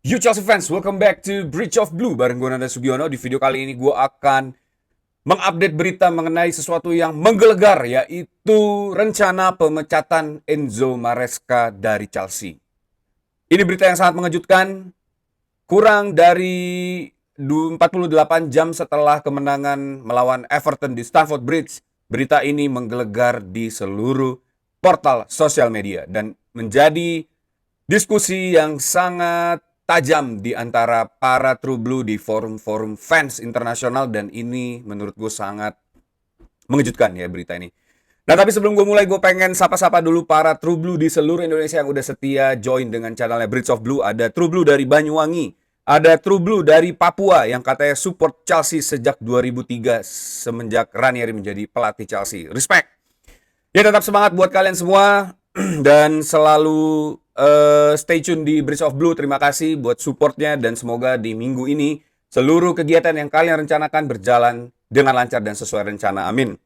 You Chelsea fans, welcome back to Bridge of Blue bareng gue Nanda Sugiono. Di video kali ini gue akan mengupdate berita mengenai sesuatu yang menggelegar, yaitu rencana pemecatan Enzo Maresca dari Chelsea. Ini berita yang sangat mengejutkan. Kurang dari 48 jam setelah kemenangan melawan Everton di Stamford Bridge, berita ini menggelegar di seluruh portal sosial media dan menjadi diskusi yang sangat tajam di antara para True Blue di forum-forum fans internasional, dan ini menurut gue sangat mengejutkan ya berita ini. Nah, tapi sebelum gue mulai, gue pengen sapa-sapa dulu para True Blue di seluruh Indonesia yang udah setia join dengan channelnya Bridge of Blue. Ada True Blue dari Banyuwangi, ada True Blue dari Papua yang katanya support Chelsea sejak 2003 semenjak Ranieri menjadi pelatih Chelsea. Respect. Ya, tetap semangat buat kalian semua dan selalu stay tune di Bridge of Blue. Terima kasih buat supportnya dan semoga di minggu ini seluruh kegiatan yang kalian rencanakan berjalan dengan lancar dan sesuai rencana. Amin.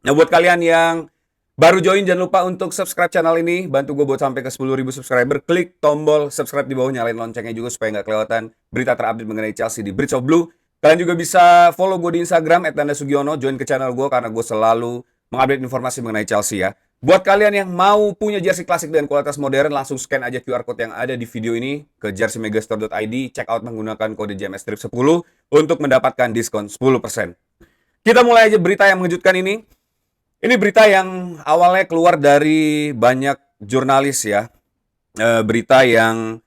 Nah, buat kalian yang baru join, jangan lupa untuk subscribe channel ini. Bantu gue buat sampai ke 10.000 subscriber. Klik tombol subscribe di bawah, nyalain loncengnya juga supaya nggak kelewatan berita terupdate mengenai Chelsea di Bridge of Blue. Kalian juga bisa follow gue di Instagram @nandasugiono. Join ke channel gue karena gue selalu mengupdate informasi mengenai Chelsea ya. Buat kalian yang mau punya jersey klasik dengan kualitas modern, langsung scan aja QR code yang ada di video ini ke jerseymegastore.id. Check out menggunakan kode JMSTRIP10 untuk mendapatkan diskon 10%. Kita mulai aja berita yang mengejutkan ini. Ini berita yang awalnya keluar dari banyak jurnalis ya. Berita yang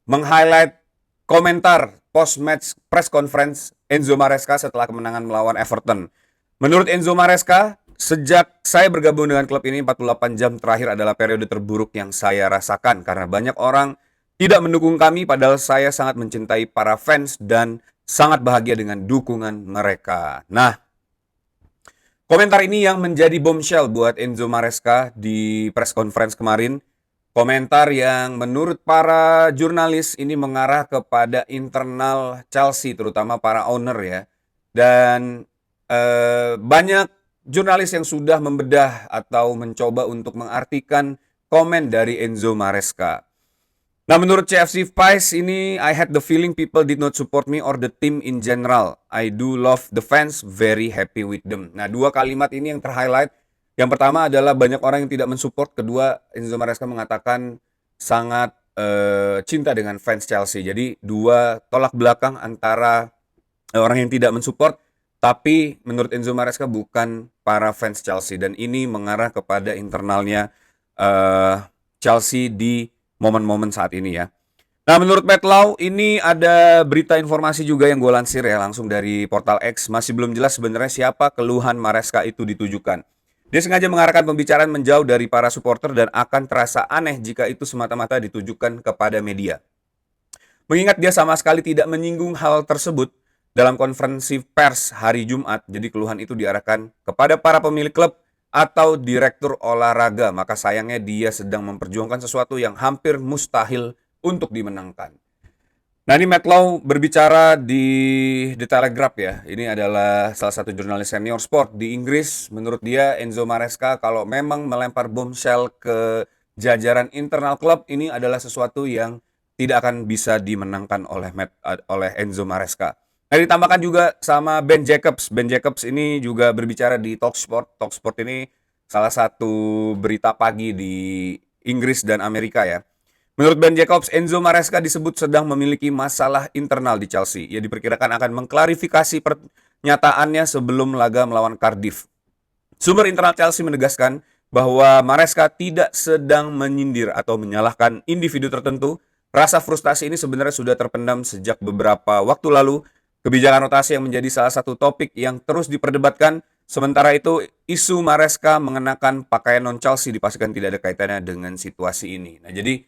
meng-highlight komentar post-match press conference Enzo Maresca setelah kemenangan melawan Everton. Menurut Enzo Maresca, sejak saya bergabung dengan klub ini, 48 jam terakhir adalah periode terburuk yang saya rasakan karena banyak orang tidak mendukung kami, padahal saya sangat mencintai para fans dan sangat bahagia dengan dukungan mereka. Nah, komentar ini yang menjadi bombshell buat Enzo Maresca di press conference kemarin. Komentar yang menurut para jurnalis ini mengarah kepada internal Chelsea, terutama para owner ya. Dan banyak jurnalis yang sudah membedah atau mencoba untuk mengartikan komen dari Enzo Maresca. Nah, menurut CFC Vice ini, I had the feeling people did not support me or the team in general. I do love the fans, very happy with them. Nah, dua kalimat ini yang terhighlight. Yang pertama adalah banyak orang yang tidak mensupport. Kedua, Enzo Maresca mengatakan sangat cinta dengan fans Chelsea. Jadi dua tolak belakang antara orang yang tidak mensupport, tapi menurut Enzo Maresca bukan para fans Chelsea, dan ini mengarah kepada internalnya Chelsea di momen-momen saat ini ya. Nah, menurut Matt Law ini ada berita informasi juga yang gue lansir ya langsung dari portal X. Masih belum jelas sebenarnya siapa keluhan Maresca itu ditujukan. Dia sengaja mengarahkan pembicaraan menjauh dari para supporter dan akan terasa aneh jika itu semata-mata ditujukan kepada media. Mengingat dia sama sekali tidak menyinggung hal tersebut dalam konferensi pers hari Jumat, jadi keluhan itu diarahkan kepada para pemilik klub atau direktur olahraga, maka sayangnya dia sedang memperjuangkan sesuatu yang hampir mustahil untuk dimenangkan. Nah, ini Matt Law berbicara di The Telegraph ya. Ini adalah salah satu jurnalis senior sport di Inggris. Menurut dia, Enzo Maresca kalau memang melempar bombshell ke jajaran internal klub, ini adalah sesuatu yang tidak akan bisa dimenangkan oleh Enzo Maresca. Nah, ditambahkan juga sama Ben Jacobs. Ben Jacobs ini juga berbicara di Talksport. Talksport ini salah satu berita pagi di Inggris dan Amerika ya. Menurut Ben Jacobs, Enzo Maresca disebut sedang memiliki masalah internal di Chelsea. Ia diperkirakan akan mengklarifikasi pernyataannya sebelum laga melawan Cardiff. Sumber internal Chelsea menegaskan bahwa Maresca tidak sedang menyindir atau menyalahkan individu tertentu. Rasa frustasi ini sebenarnya sudah terpendam sejak beberapa waktu lalu. Kebijakan rotasi yang menjadi salah satu topik yang terus diperdebatkan. Sementara itu, isu Maresca mengenakan pakaian non-Chelsea dipastikan tidak ada kaitannya dengan situasi ini. Nah, jadi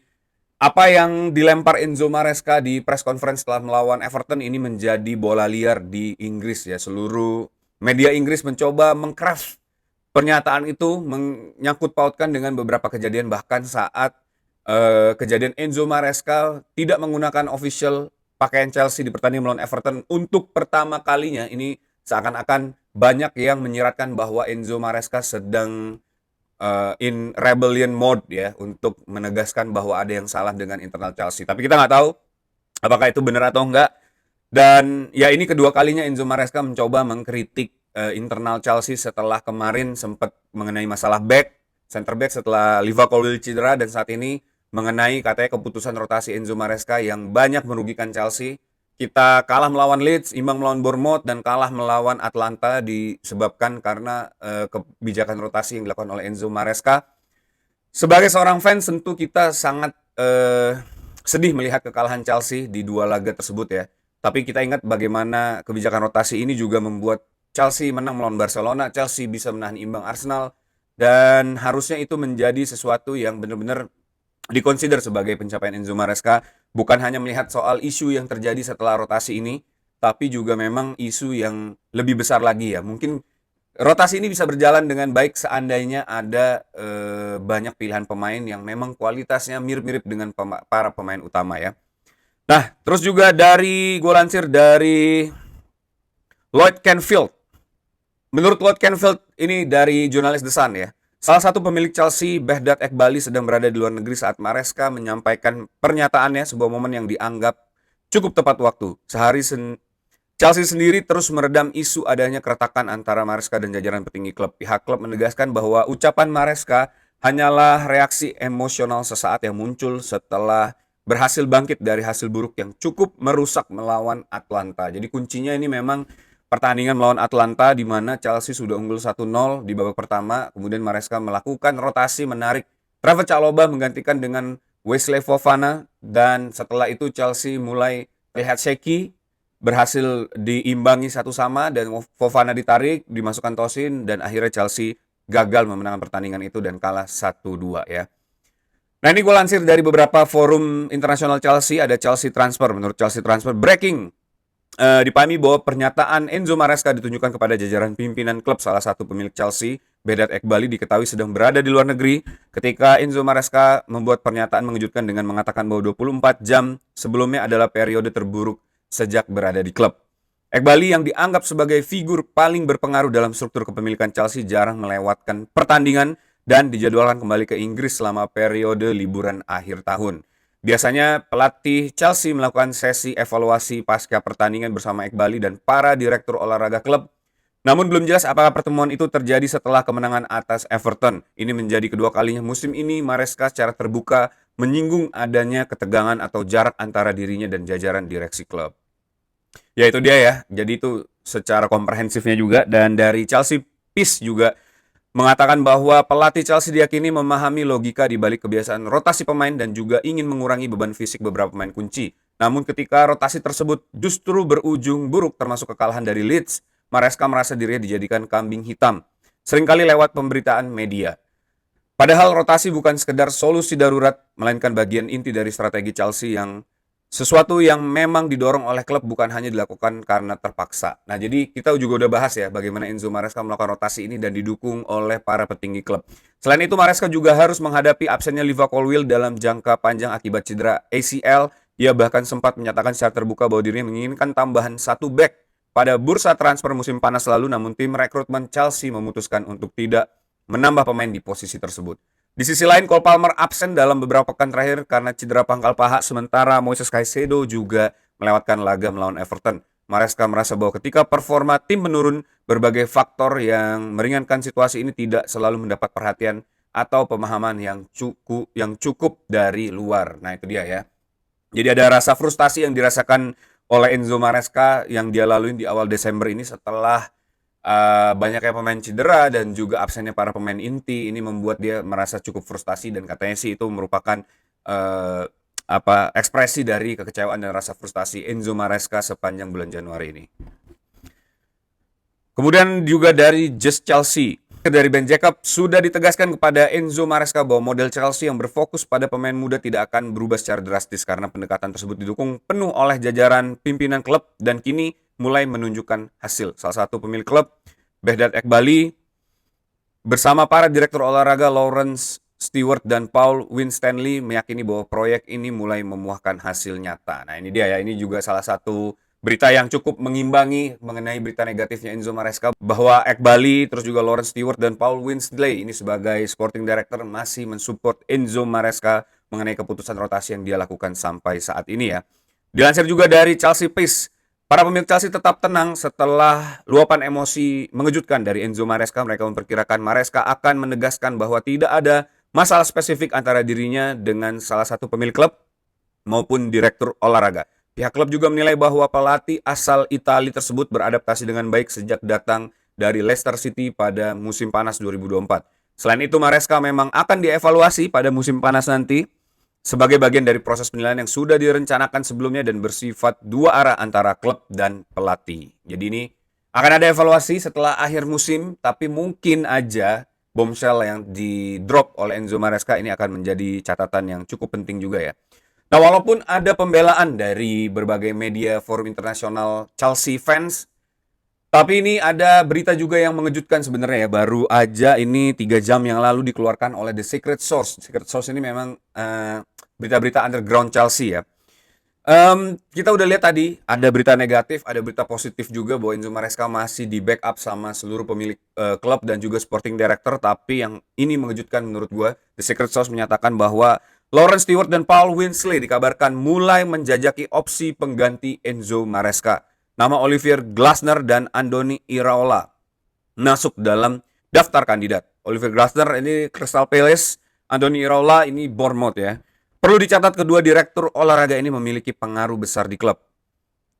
apa yang dilempar Enzo Maresca di press conference setelah melawan Everton ini menjadi bola liar di Inggris ya. Seluruh media Inggris mencoba mengcraft pernyataan itu, menyangkut pautkan dengan beberapa kejadian, bahkan saat kejadian Enzo Maresca tidak menggunakan official pakaian Chelsea di pertandingan melawan Everton untuk pertama kalinya. Ini seakan-akan banyak yang menyiratkan bahwa Enzo Maresca sedang in rebellion mode ya, untuk menegaskan bahwa ada yang salah dengan internal Chelsea. Tapi kita nggak tahu Apakah itu benar atau enggak? Dan ya ini kedua kalinya Enzo Maresca mencoba mengkritik internal Chelsea setelah kemarin sempat mengenai masalah back, center back setelah Liverpool cedera, dan saat ini mengenai katanya keputusan rotasi Enzo Maresca yang banyak merugikan Chelsea. Kita kalah melawan Leeds, imbang melawan Bournemouth, dan kalah melawan Atlanta disebabkan karena kebijakan rotasi yang dilakukan oleh Enzo Maresca. Sebagai seorang fans tentu kita sangat sedih melihat kekalahan Chelsea di dua laga tersebut ya. Tapi kita ingat bagaimana kebijakan rotasi ini juga membuat Chelsea menang melawan Barcelona, Chelsea bisa menahan imbang Arsenal, dan harusnya itu menjadi sesuatu yang benar-benar dikonsider sebagai pencapaian Enzo Maresca, bukan hanya melihat soal isu yang terjadi setelah rotasi ini, tapi juga memang isu yang lebih besar lagi ya. Mungkin rotasi ini bisa berjalan dengan baik seandainya ada banyak pilihan pemain yang memang kualitasnya mirip-mirip dengan para pemain utama ya. Nah, terus juga gue lansir dari Lloyd Canfield. Menurut Lloyd Canfield ini dari jurnalis The Sun ya. Salah satu pemilik Chelsea, Behdat Ekbali, sedang berada di luar negeri saat Maresca menyampaikan pernyataannya, sebuah momen yang dianggap cukup tepat waktu. Chelsea sendiri terus meredam isu adanya keretakan antara Maresca dan jajaran petinggi klub. Pihak klub menegaskan bahwa ucapan Maresca hanyalah reaksi emosional sesaat yang muncul setelah berhasil bangkit dari hasil buruk yang cukup merusak melawan Atlanta. Jadi kuncinya ini memang pertandingan melawan Atlanta di mana Chelsea sudah unggul 1-0 di babak pertama, kemudian Maresca melakukan rotasi menarik Trevoh Chalobah menggantikan dengan Wesley Fofana, dan setelah itu Chelsea mulai terlihat shaky, berhasil diimbangi satu sama, dan Fofana ditarik, dimasukkan Tosin, dan akhirnya Chelsea gagal memenangkan pertandingan itu dan kalah 1-2 ya. Nah ini gue lansir dari beberapa forum internasional Chelsea, ada Chelsea Transfer. Menurut Chelsea Transfer, breaking, dipahami bahwa pernyataan Enzo Maresca ditunjukkan kepada jajaran pimpinan klub. Salah satu pemilik Chelsea, Behdat Ekbali, diketahui sedang berada di luar negeri ketika Enzo Maresca membuat pernyataan mengejutkan dengan mengatakan bahwa 24 jam sebelumnya adalah periode terburuk sejak berada di klub. Ekbali yang dianggap sebagai figur paling berpengaruh dalam struktur kepemilikan Chelsea jarang melewatkan pertandingan dan dijadwalkan kembali ke Inggris selama periode liburan akhir tahun. Biasanya pelatih Chelsea melakukan sesi evaluasi pasca pertandingan bersama Ekbali dan para direktur olahraga klub. Namun belum jelas apakah pertemuan itu terjadi setelah kemenangan atas Everton. Ini menjadi kedua kalinya musim ini Maresca secara terbuka menyinggung adanya ketegangan atau jarak antara dirinya dan jajaran direksi klub. Ya itu dia ya. Jadi itu secara komprehensifnya juga. Dan dari Chelsea Peace juga mengatakan bahwa pelatih Chelsea diyakini memahami logika di balik kebiasaan rotasi pemain dan juga ingin mengurangi beban fisik beberapa pemain kunci. Namun ketika rotasi tersebut justru berujung buruk termasuk kekalahan dari Leeds, Maresca merasa dirinya dijadikan kambing hitam, seringkali lewat pemberitaan media. Padahal rotasi bukan sekedar solusi darurat, melainkan bagian inti dari strategi Chelsea, yang sesuatu yang memang didorong oleh klub, bukan hanya dilakukan karena terpaksa. Nah, jadi kita juga udah bahas ya bagaimana Enzo Maresca melakukan rotasi ini dan didukung oleh para petinggi klub. Selain itu, Maresca juga harus menghadapi absennya Liverpool dalam jangka panjang akibat cedera ACL. Ia bahkan sempat menyatakan secara terbuka bahwa dirinya menginginkan tambahan satu back pada bursa transfer musim panas lalu, namun tim rekrutmen Chelsea memutuskan untuk tidak menambah pemain di posisi tersebut. Di sisi lain, Cole Palmer absen dalam beberapa pekan terakhir karena cedera pangkal paha, sementara Moises Caicedo juga melewatkan laga melawan Everton. Maresca merasa bahwa ketika performa tim menurun, berbagai faktor yang meringankan situasi ini tidak selalu mendapat perhatian atau pemahaman yang cukup dari luar. Nah itu dia ya. Jadi ada rasa frustasi yang dirasakan oleh Enzo Maresca yang dia lalui di awal Desember ini setelah banyaknya pemain cedera dan juga absennya para pemain inti. Ini membuat dia merasa cukup frustasi dan katanya sih itu merupakan ekspresi dari kekecewaan dan rasa frustasi Enzo Maresca sepanjang bulan Januari ini. Kemudian juga dari Just Chelsea, dari Ben Jacob, sudah ditegaskan kepada Enzo Maresca bahwa model Chelsea yang berfokus pada pemain muda tidak akan berubah secara drastis karena pendekatan tersebut didukung penuh oleh jajaran pimpinan klub dan kini mulai menunjukkan hasil. Salah satu pemilik klub, Behdat Ekbali, bersama para direktur olahraga Lawrence Stewart dan Paul Winstanley meyakini bahwa proyek ini mulai memuahkan hasil nyata. Nah ini dia ya, ini juga salah satu berita yang cukup mengimbangi mengenai berita negatifnya Enzo Maresca, bahwa Ekbali, terus juga Lawrence Stewart dan Paul Winstanley ini sebagai sporting director masih mensupport Enzo Maresca mengenai keputusan rotasi yang dia lakukan sampai saat ini ya. Dilansir juga dari Chelsea Pace, para pemilik Chelsea tetap tenang setelah luapan emosi mengejutkan dari Enzo Maresca. Mereka memperkirakan Maresca akan menegaskan bahwa tidak ada masalah spesifik antara dirinya dengan salah satu pemilik klub maupun direktur olahraga. Pihak klub juga menilai bahwa pelatih asal Italia tersebut beradaptasi dengan baik sejak datang dari Leicester City pada musim panas 2024. Selain itu, Maresca memang akan dievaluasi pada musim panas nanti sebagai bagian dari proses penilaian yang sudah direncanakan sebelumnya dan bersifat dua arah antara klub dan pelatih. Jadi ini akan ada evaluasi setelah akhir musim, tapi mungkin aja bombshell yang di-drop oleh Enzo Maresca ini akan menjadi catatan yang cukup penting juga ya. Nah, walaupun ada pembelaan dari berbagai media forum internasional Chelsea fans, tapi ini ada berita juga yang mengejutkan sebenarnya ya. Baru aja ini 3 jam yang lalu dikeluarkan oleh The Secret Source. Secret Source ini memang berita-berita underground Chelsea ya. Kita udah lihat tadi ada berita negatif, ada berita positif juga bahwa Enzo Maresca masih di backup sama seluruh pemilik klub dan juga sporting director. Tapi yang ini mengejutkan menurut gue, The Secret Source menyatakan bahwa Lawrence Stewart dan Paul Winsley dikabarkan mulai menjajaki opsi pengganti Enzo Maresca. Nama Olivier Glasner dan Andoni Iraola masuk dalam daftar kandidat. Olivier Glasner ini Crystal Palace, Andoni Iraola ini Bournemouth ya. Perlu dicatat kedua direktur olahraga ini memiliki pengaruh besar di klub.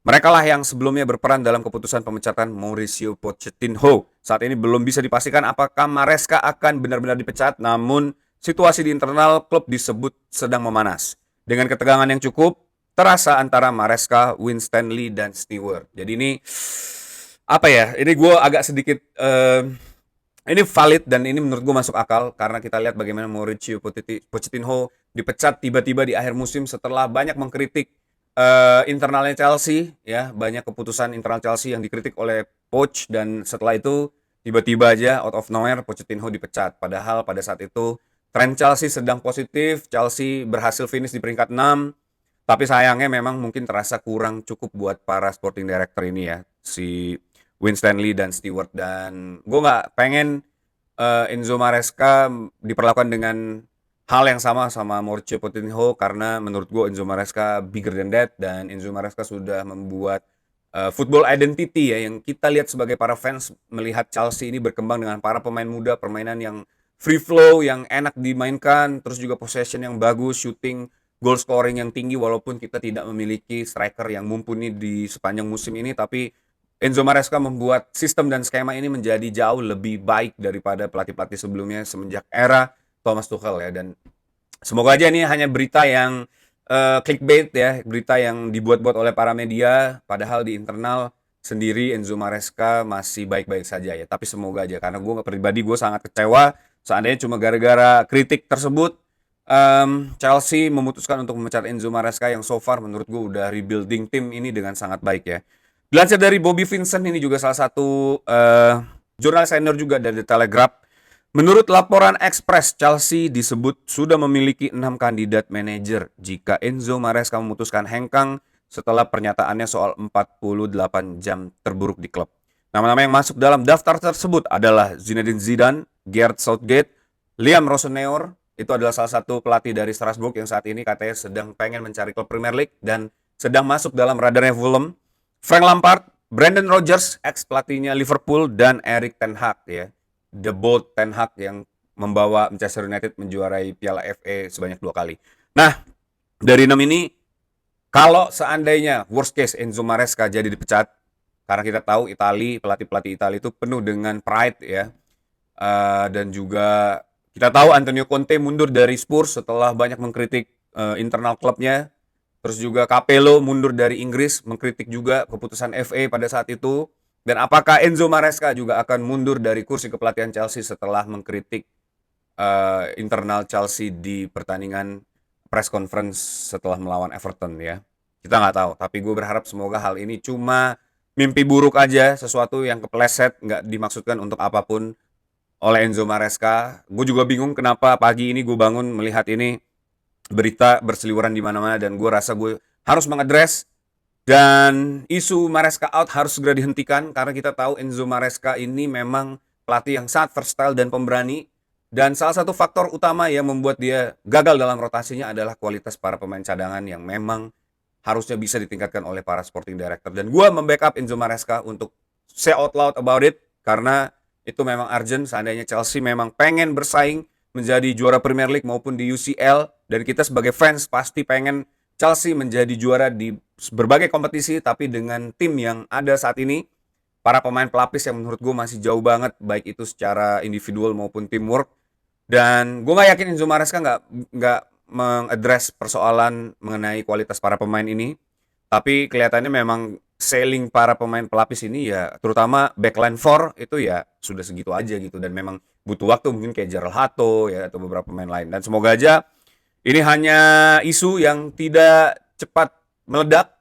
Mereka lah yang sebelumnya berperan dalam keputusan pemecatan Mauricio Pochettino. Saat ini belum bisa dipastikan apakah Maresca akan benar-benar dipecat, namun situasi di internal klub disebut sedang memanas. Dengan ketegangan yang cukup terasa antara Maresca, Winstanley, dan Stewart. Jadi ini apa ya? Ini gue agak sedikit ini valid dan ini menurut gue masuk akal karena kita lihat bagaimana Mauricio Pochettino dipecat tiba-tiba di akhir musim setelah banyak mengkritik internalnya Chelsea ya, banyak keputusan internal Chelsea yang dikritik oleh Poch dan setelah itu tiba-tiba aja out of nowhere Pochettino dipecat. Padahal pada saat itu tren Chelsea sedang positif, Chelsea berhasil finish di peringkat 6. Tapi sayangnya memang mungkin terasa kurang cukup buat para sporting director ini ya, si Winstanley dan Stewart. Dan gue nggak pengen Enzo Maresca diperlakukan dengan hal yang sama Mauricio Pochettino karena menurut gue Enzo Maresca bigger than that dan Enzo Maresca sudah membuat football identity ya yang kita lihat sebagai para fans melihat Chelsea ini berkembang dengan para pemain muda, permainan yang free flow, yang enak dimainkan, terus juga possession yang bagus, shooting, goal scoring yang tinggi walaupun kita tidak memiliki striker yang mumpuni di sepanjang musim ini, tapi Enzo Maresca membuat sistem dan skema ini menjadi jauh lebih baik daripada pelatih-pelatih sebelumnya semenjak era Thomas Tuchel ya. Dan semoga aja ini hanya berita yang clickbait ya, berita yang dibuat-buat oleh para media, padahal di internal sendiri Enzo Maresca masih baik-baik saja ya. Tapi semoga aja, karena gue pribadi gue sangat kecewa seandainya cuma gara-gara kritik tersebut Chelsea memutuskan untuk memecat Enzo Maresca yang so far menurut gue udah rebuilding tim ini dengan sangat baik ya. Dilansir dari Bobby Vincent, ini juga salah satu jurnalis senior juga dari The Telegraph. Menurut laporan Express, Chelsea disebut sudah memiliki 6 kandidat manajer jika Enzo Maresca memutuskan hengkang setelah pernyataannya soal 48 jam terburuk di klub. Nama-nama yang masuk dalam daftar tersebut adalah Zinedine Zidane, Gareth Southgate, Liam Rossoneur, itu adalah salah satu pelatih dari Strasbourg yang saat ini katanya sedang pengen mencari klub Premier League dan sedang masuk dalam radarnya Fulham. Frank Lampard, Brendan Rodgers, ex-pelatihnya Liverpool, dan Erik ten Hag ya. The Bold Ten Hag yang membawa Manchester United menjuarai Piala FA sebanyak 2 kali. Nah, dari 6 ini, kalau seandainya worst case Enzo Maresca jadi dipecat, karena kita tahu pelatih-pelatih Italia itu penuh dengan pride ya. Dan juga kita tahu Antonio Conte mundur dari Spurs setelah banyak mengkritik internal klubnya. Terus juga Capello mundur dari Inggris, mengkritik juga keputusan FA pada saat itu. Dan apakah Enzo Maresca juga akan mundur dari kursi kepelatihan Chelsea setelah mengkritik internal Chelsea di pertandingan press conference setelah melawan Everton ya. Kita nggak tahu, tapi gue berharap semoga hal ini cuma mimpi buruk aja, sesuatu yang kepleset, nggak dimaksudkan untuk apapun oleh Enzo Maresca. Gue juga bingung kenapa pagi ini gue bangun melihat ini berita berseliweran di mana-mana dan gue rasa gue harus mengadres dan isu Maresca out harus segera dihentikan karena kita tahu Enzo Maresca ini memang pelatih yang sangat versatile dan pemberani dan salah satu faktor utama yang membuat dia gagal dalam rotasinya adalah kualitas para pemain cadangan yang memang harusnya bisa ditingkatkan oleh para sporting director. Dan gue membackup Enzo Maresca untuk say out loud about it, karena itu memang urgent. Seandainya Chelsea memang pengen bersaing menjadi juara Premier League maupun di UCL, dan kita sebagai fans pasti pengen Chelsea menjadi juara di berbagai kompetisi, tapi dengan tim yang ada saat ini, para pemain pelapis yang menurut gue masih jauh banget, baik itu secara individual maupun teamwork. Dan gue nggak yakin Enzo Maresca nggak mengadres persoalan mengenai kualitas para pemain ini. Tapi kelihatannya memang selling para pemain pelapis ini ya, terutama backline 4 itu ya sudah segitu aja gitu. Dan memang butuh waktu, mungkin kayak Gerald Hato ya, atau beberapa pemain lain. Dan semoga aja ini hanya isu yang tidak cepat meledak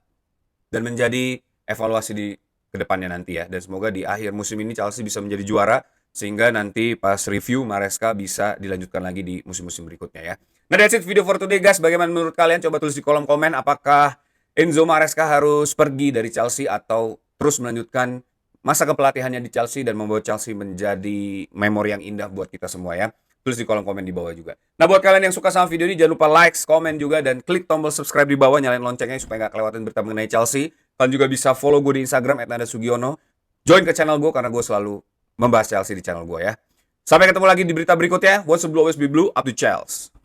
dan menjadi evaluasi di kedepannya nanti ya. Dan semoga di akhir musim ini Chelsea bisa menjadi juara, sehingga nanti pas review Maresca bisa dilanjutkan lagi di musim-musim berikutnya ya. Nah, that's it video for today guys. Bagaimana menurut kalian? Coba tulis di kolom komen, apakah Enzo Maresca harus pergi dari Chelsea atau terus melanjutkan masa kepelatihannya di Chelsea dan membawa Chelsea menjadi memori yang indah buat kita semua ya. Tulis di kolom komen di bawah juga. Nah, buat kalian yang suka sama video ini, jangan lupa like, komen juga, dan klik tombol subscribe di bawah, nyalain loncengnya supaya nggak kelewatan berita mengenai Chelsea. Kalian juga bisa follow gue di Instagram @nadasugiono. Join ke channel gue karena gue selalu membahas Chelsea di channel gue ya. Sampai ketemu lagi di berita berikutnya. What's the blue, always be blue, up to Chelsea.